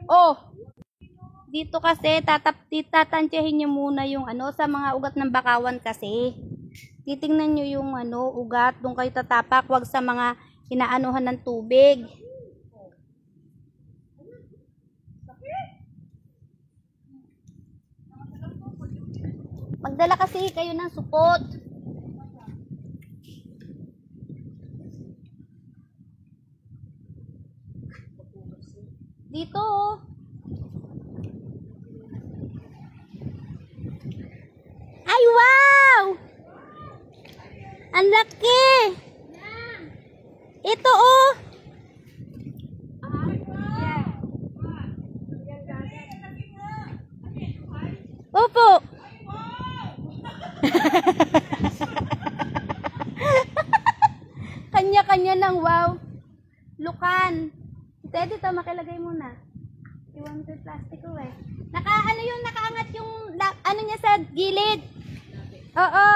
Oh, dito kasi tatantyahin nyo muna yung ano sa mga ugat ng bakawan kasi. Titingnan nyo yung ano ugat, doon kayo tatapak, wag sa mga inaanuhan ng tubig. Magdala kasi kayo ng supot. Dito oh. Ay wow! Ang laki! Ito oh! Opo! Kanya-kanya ng wow. Lukan. Dito, makilagay muna. Iwan mo yung plastic ko eh. Ano yun, nakaangat yung, ano niya sa gilid. Oo.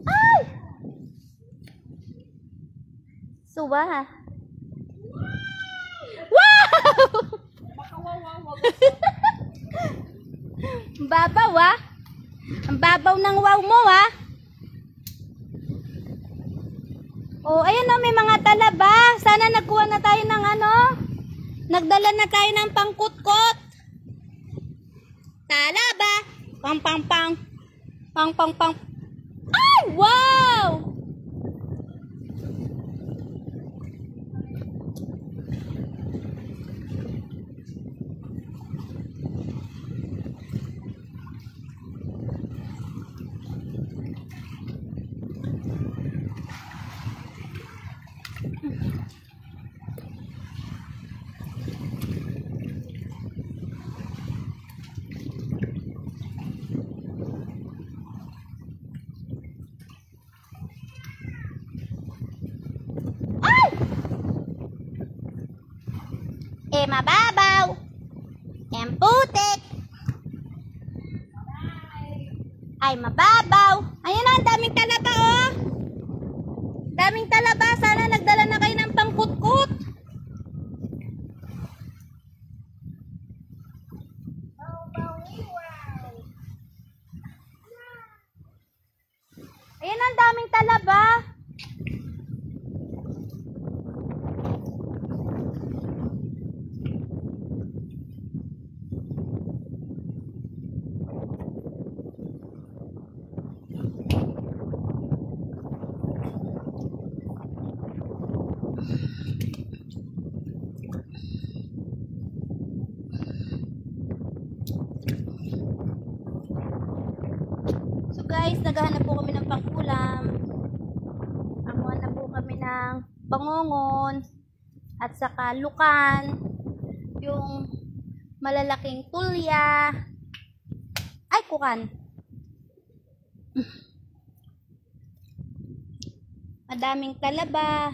Ay! Suwa. Wow! Ang babaw ah. Ang babaw ng wow mo ah. Oh, ayan oh, may mga talaba. Sana nagkuha na tayo ng ano. Nagdala na tayo ng pangkutkot. Talaba. Pang pang pang. Pang pang pang. Ay, wow! Mababaw. Ang putik. Ay, mababaw. Ayan ang daming talaba, oh. Daming talaba. Sana nagdala na kayo ng pangkutkot. Ayan ang daming talaba. So guys, naghahanap po kami ng pangkulam. Nakuha na po kami ng bangongon at saka lukan, yung malalaking tulya. Ay, kukan. Madaming talaba.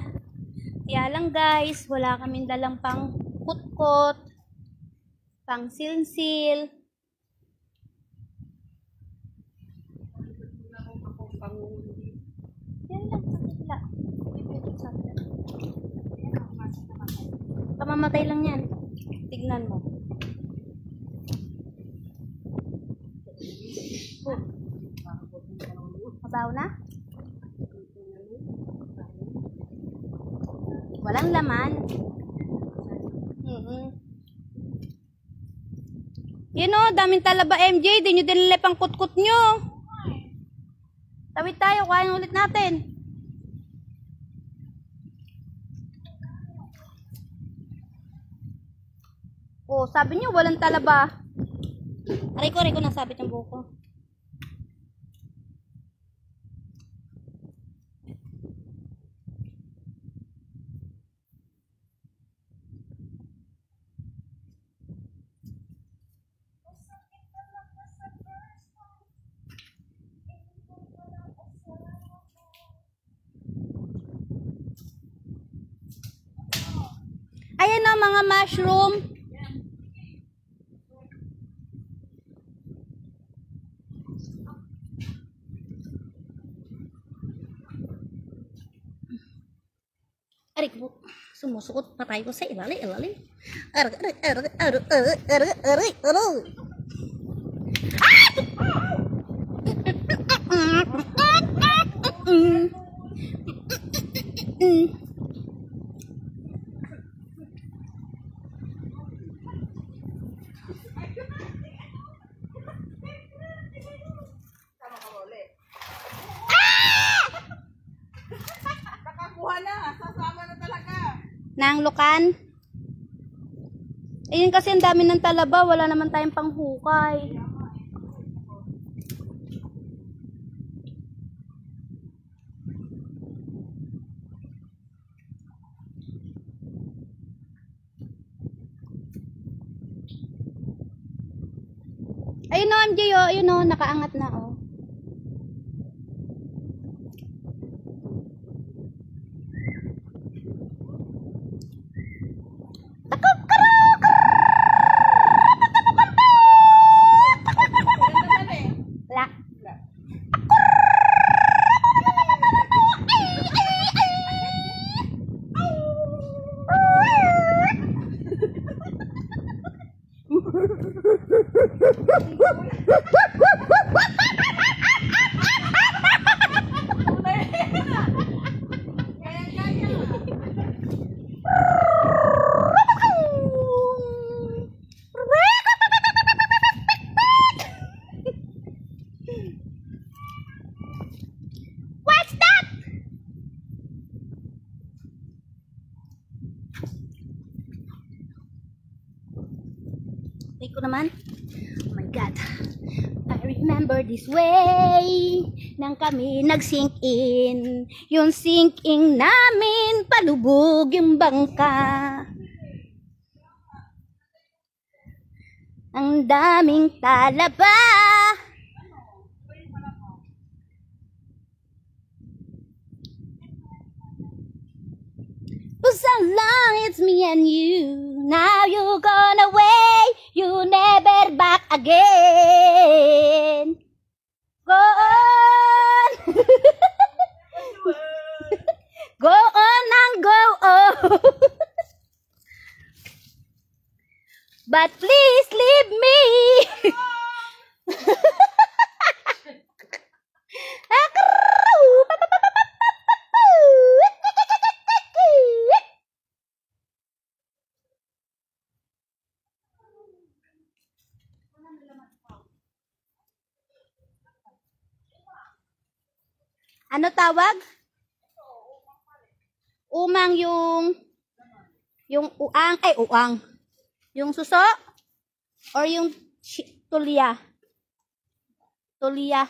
Kaya lang guys, wala kaming dalang pang kutkot, pang silsil. Yan lang, sakitla. Kamamatay lang yan. Tignan mo. Oh. Mabaw na? Walang laman. Yun o, daming talaba MJ. Di nyo dinala pang kutkot nyo. Tawid tayo, kain ulit natin. Oh, sabi nyo walang talaba. Aray ko nasabit yung buko. Ayan o, mga mushroom. Aray ko, sumusukot pa tayo sa ilalim. Aray. Nakakuha na, sasama na talaga. Nang lukan. Ayun kasi ang dami ng talaba, wala naman tayong panghukay. Ayun o, MJ o, ayun o, nakaangat na o. Wala. What's that? Take ko naman. Oh my God. I remember this way nang kami nag-sink in. Yung sinking namin, palubog yung bangka. Ang daming talaba. For so long it's me and you. Now you gone away. You never back again. Go on. Go on and go on. But please leave me. Ano tawag? Umang yung uang, ay uang. Yung suso? Or yung tulya? Tulya.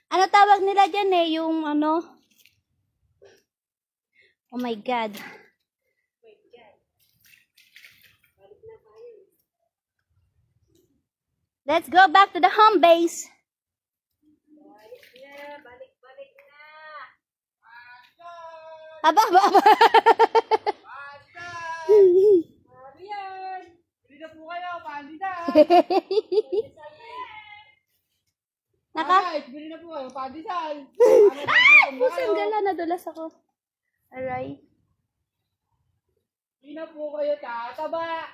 Ano tawag nila dyan eh? Yung ano? Oh my God. Let's go back to the home base. Balik na. Aba. Yan. Hindi na po kayo, pandisan. Bili na po kayo, pandisan. Pusang gala, nadulas ako. Aray. Hindi na po kayo tataba.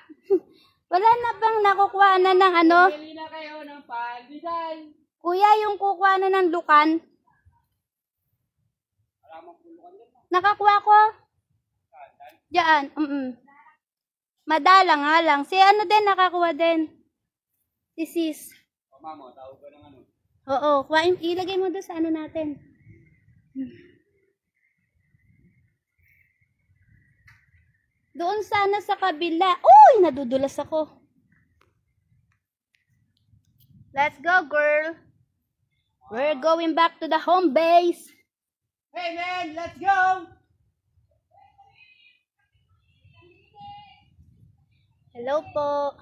Wala na bang nakukuha na ng ano? Bili na kayo ng pandisan. Kuya, yung kukuha na ng lukan. Nakakuha ko. Diyan. Madala nga lang. Si ano din, nakakuha din. Si sis. Mamo, tawag ko ng ano. Oo, ilagay mo doon sa ano natin. Doon sana sa kabila. Uy, nadudulas ako. Let's go, girl. We're going back to the home base. Hey man, let's go! Hello po.